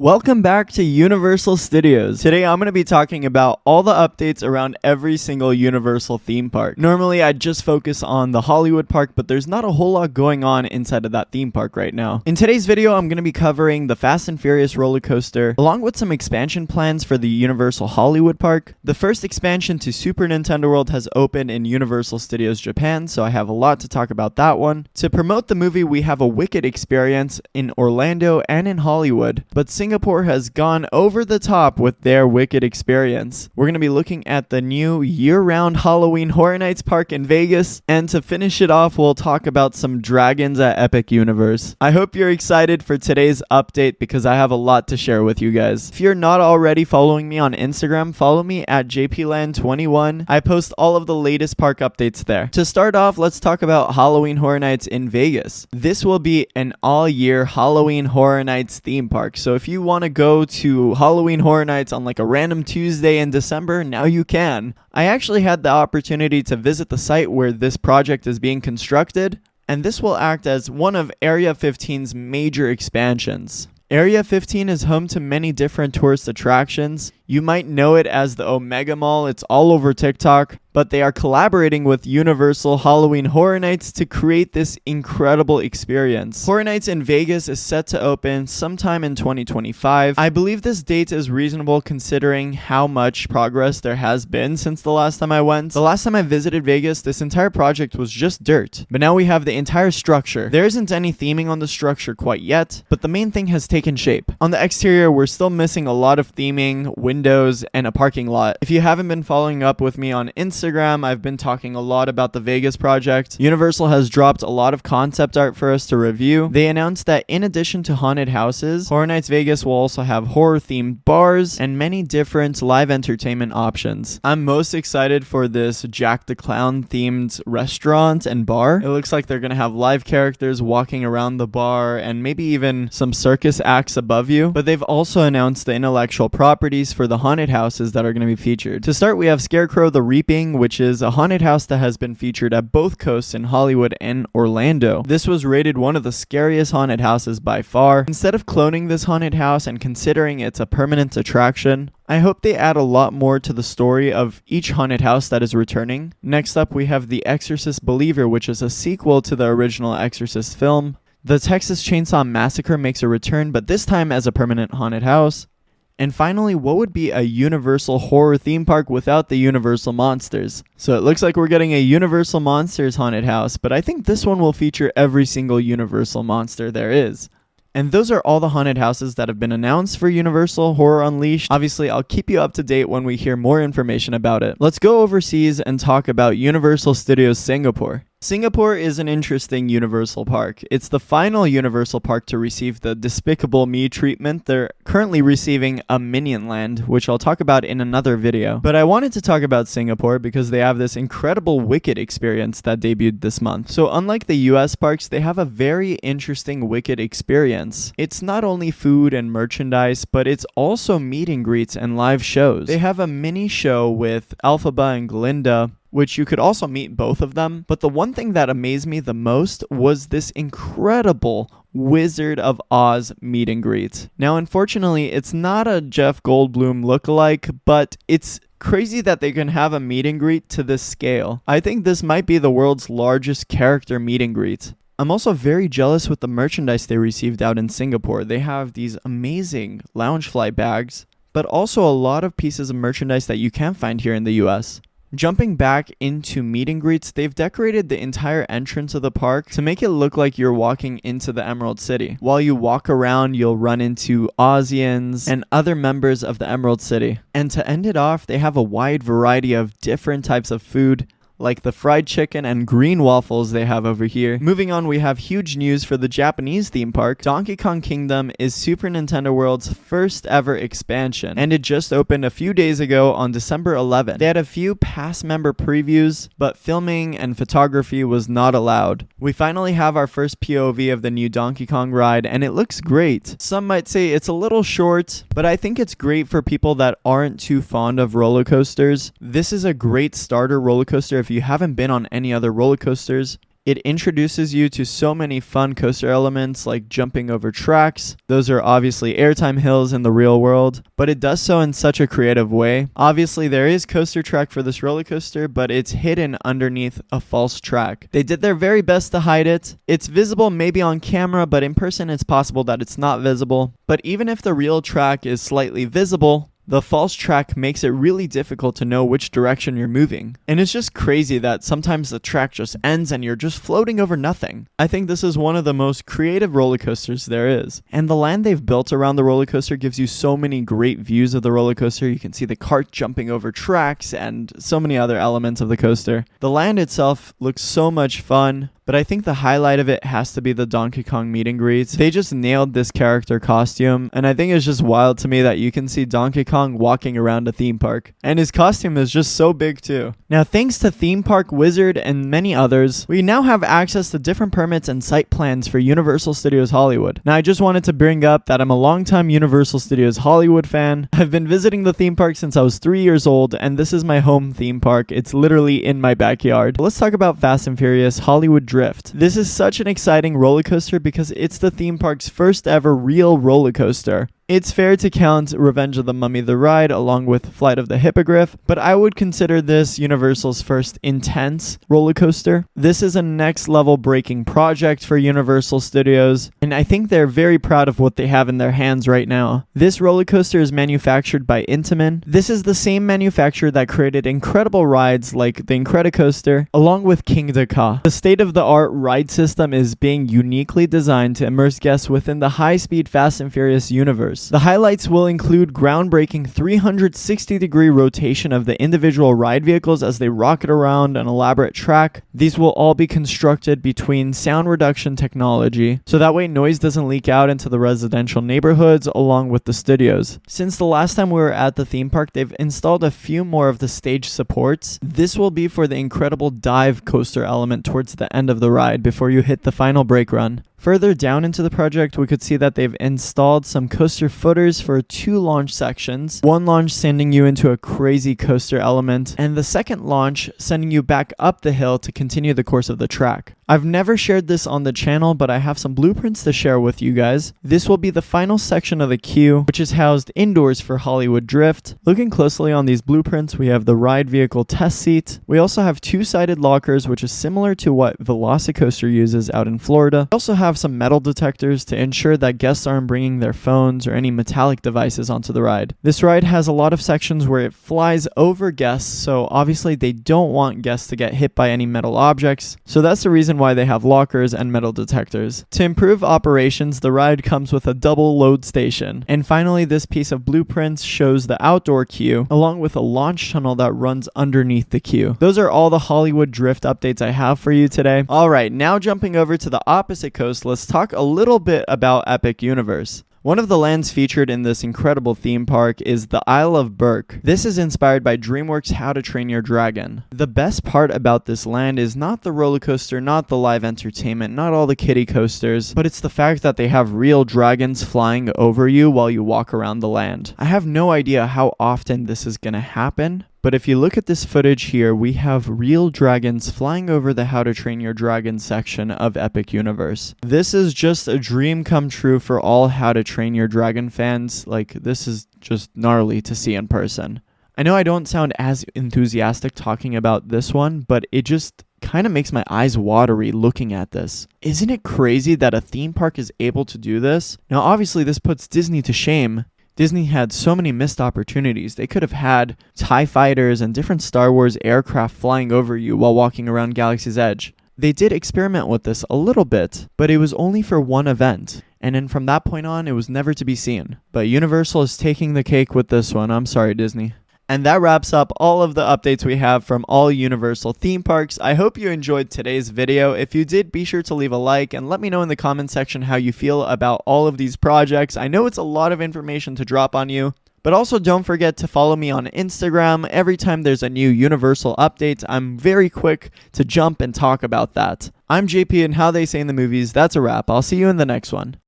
Welcome back to Universal Studios. Today I'm going to be talking about all the updates around every single Universal theme park. Normally I just focus on the Hollywood park, but there's not a whole lot going on inside of that theme park right now. In today's video, I'm going to be covering the Fast and Furious roller coaster, along with some expansion plans for the Universal Hollywood park. The first expansion to Super Nintendo World has opened in Universal Studios Japan, so I have a lot to talk about that one. To promote the movie, we have a Wicked experience in Orlando and in Hollywood, but Singapore has gone over the top with their Wicked experience. We're going to be looking at the new year-round Halloween Horror Nights park in Vegas, and to finish it off, we'll talk about some dragons at Epic Universe. I hope you're excited for today's update because I have a lot to share with you guys. If you're not already following me on Instagram, follow me at jpland21. I post all of the latest park updates there. To start off, let's talk about Halloween Horror Nights in Vegas. This will be an all-year Halloween Horror Nights theme park, so if you want to go to Halloween Horror Nights on like a random Tuesday in December, now you can. I actually had the opportunity to visit the site where this project is being constructed, and this will act as one of Area 15's major expansions. Area 15 is home to many different tourist attractions. You might know it as the Omega Mall. It's all over TikTok, but they are collaborating with Universal Halloween Horror Nights to create this incredible experience. Horror Nights in Vegas is set to open sometime in 2025. I believe this date is reasonable considering how much progress there has been since the last time I went. The last time I visited Vegas, this entire project was just dirt, but now we have the entire structure. There isn't any theming on the structure quite yet, but the main thing has taken shape. On the exterior, we're still missing a lot of theming, windows, and a parking lot. If you haven't been following up with me on Instagram, I've been talking a lot about the Vegas project. Universal has dropped a lot of concept art for us to review. They announced that in addition to haunted houses, Horror Nights Vegas will also have horror-themed bars and many different live entertainment options. I'm most excited for this Jack the Clown-themed restaurant and bar. It looks like they're going to have live characters walking around the bar and maybe even some circus acts above you. But they've also announced the intellectual properties for the haunted houses that are going to be featured. To start, we have Scarecrow the Reaping, which is a haunted house that has been featured at both coasts in Hollywood and Orlando. This was rated one of the scariest haunted houses by far. Instead of cloning this haunted house and considering it's a permanent attraction, I hope they add a lot more to the story of each haunted house that is returning. Next up, we have The Exorcist Believer, which is a sequel to the original Exorcist film. The Texas Chainsaw Massacre makes a return, but this time as a permanent haunted house. And finally, what would be a Universal horror theme park without the Universal Monsters? So it looks like we're getting a Universal Monsters haunted house, but I think this one will feature every single Universal monster there is. And those are all the haunted houses that have been announced for Universal Horror Unleashed. Obviously, I'll keep you up to date when we hear more information about it. Let's go overseas and talk about Universal Studios Singapore. Singapore is an interesting Universal park. It's the final Universal park to receive the Despicable Me treatment. They're currently receiving a Minion Land, which I'll talk about in another video. But I wanted to talk about Singapore because they have this incredible Wicked experience that debuted this month. So unlike the US parks, they have a very interesting Wicked experience. It's not only food and merchandise, but it's also meet and greets and live shows. They have a mini show with Elphaba and Glinda, which you could also meet both of them. But the one thing that amazed me the most was this incredible Wizard of Oz meet and greet. Now, unfortunately, it's not a Jeff Goldblum lookalike, but it's crazy that they can have a meet and greet to this scale. I think this might be the world's largest character meet and greet. I'm also very jealous with the merchandise they received out in Singapore. They have these amazing Loungefly bags, but also a lot of pieces of merchandise that you can't find here in the US. Jumping back into meet and greets, they've decorated the entire entrance of the park to make it look like you're walking into the Emerald City. While you walk around, you'll run into Ozians and other members of the Emerald City. And to end it off, they have a wide variety of different types of food, like the fried chicken and green waffles they have over here. Moving on, we have huge news for the Japanese theme park. Donkey Kong Kingdom is Super Nintendo World's first ever expansion, and it just opened a few days ago on December 11th. They had a few past member previews, but filming and photography was not allowed. We finally have our first POV of the new Donkey Kong ride, and it looks great. Some might say it's a little short, but I think it's great for people that aren't too fond of roller coasters. This is a great starter roller coaster if you haven't been on any other roller coasters. It introduces you to so many fun coaster elements like jumping over tracks. Those are obviously airtime hills in the real world, but it does so in such a creative way. Obviously, there is coaster track for this roller coaster, but it's hidden underneath a false track. They did their very best to hide it. It's visible maybe on camera, but in person it's possible that it's not visible. But even if the real track is slightly visible, the false track makes it really difficult to know which direction you're moving. And it's just crazy that sometimes the track just ends and you're just floating over nothing. I think this is one of the most creative roller coasters there is. And the land they've built around the roller coaster gives you so many great views of the roller coaster. You can see the cart jumping over tracks and so many other elements of the coaster. The land itself looks so much fun. But I think the highlight of it has to be the Donkey Kong meet and greets. They just nailed this character costume, and I think it's just wild to me that you can see Donkey Kong walking around a theme park. And his costume is just so big too. Now, thanks to Theme Park Wizard and many others, we now have access to different permits and site plans for Universal Studios Hollywood. Now, I just wanted to bring up that I'm a longtime Universal Studios Hollywood fan. I've been visiting the theme park since I was 3 years old, and this is my home theme park. It's literally in my backyard. Let's talk about Fast and Furious Hollywood Drift. This is such an exciting roller coaster because it's the theme park's first ever real roller coaster. It's fair to count Revenge of the Mummy the ride along with Flight of the Hippogriff, but I would consider this Universal's first intense roller coaster. This is a next level breaking project for Universal Studios, and I think they're very proud of what they have in their hands right now. This roller coaster is manufactured by Intamin. This is the same manufacturer that created incredible rides like the Incredicoaster, along with King Ka. The state-of-the-art ride system is being uniquely designed to immerse guests within the high-speed Fast and Furious universe. The highlights will include groundbreaking 360-degree rotation of the individual ride vehicles as they rocket around an elaborate track. These will all be constructed between sound reduction technology, so that way noise doesn't leak out into the residential neighborhoods along with the studios. Since the last time we were at the theme park, they've installed a few more of the stage supports. This will be for the incredible dive coaster element towards the end of the ride before you hit the final brake run. Further down into the project, we could see that they've installed some coaster footers for 2 launch sections. One launch sending you into a crazy coaster element, and the second launch sending you back up the hill to continue the course of the track. I've never shared this on the channel, but I have some blueprints to share with you guys. This will be the final section of the queue, which is housed indoors for Hollywood Drift. Looking closely on these blueprints, we have the ride vehicle test seat. We also have 2-sided lockers, which is similar to what Velocicoaster uses out in Florida. We also have some metal detectors to ensure that guests aren't bringing their phones or any metallic devices onto the ride. This ride has a lot of sections where it flies over guests, so obviously they don't want guests to get hit by any metal objects. So that's the reason why they have lockers and metal detectors. To improve operations, the ride comes with a double load station. And finally, this piece of blueprints shows the outdoor queue, along with a launch tunnel that runs underneath the queue. Those are all the Hollywood Drift updates I have for you today. Alright, now jumping over to the opposite coast, let's talk a little bit about Epic Universe. One of the lands featured in this incredible theme park is the Isle of Berk. This is inspired by DreamWorks' How to Train Your Dragon. The best part about this land is not the roller coaster, not the live entertainment, not all the kiddie coasters, but it's the fact that they have real dragons flying over you while you walk around the land. I have no idea how often this is gonna happen, but if you look at this footage here, we have real dragons flying over the How to Train Your Dragon section of Epic Universe. This is just a dream come true for all How to Train Your Dragon fans. Like, this is just gnarly to see in person. I know I don't sound as enthusiastic talking about this one, but it just kind of makes my eyes watery looking at this. Isn't it crazy that a theme park is able to do this? Now, obviously, this puts Disney to shame. Disney had so many missed opportunities. They could have had TIE fighters and different Star Wars aircraft flying over you while walking around Galaxy's Edge. They did experiment with this a little bit, but it was only for one event. And then from that point on, it was never to be seen. But Universal is taking the cake with this one. I'm sorry, Disney. And that wraps up all of the updates we have from all Universal theme parks. I hope you enjoyed today's video. If you did, be sure to leave a like and let me know in the comment section how you feel about all of these projects. I know it's a lot of information to drop on you, but also don't forget to follow me on Instagram. Every time there's a new Universal update, I'm very quick to jump and talk about that. I'm JP, and how they say in the movies, that's a wrap. I'll see you in the next one.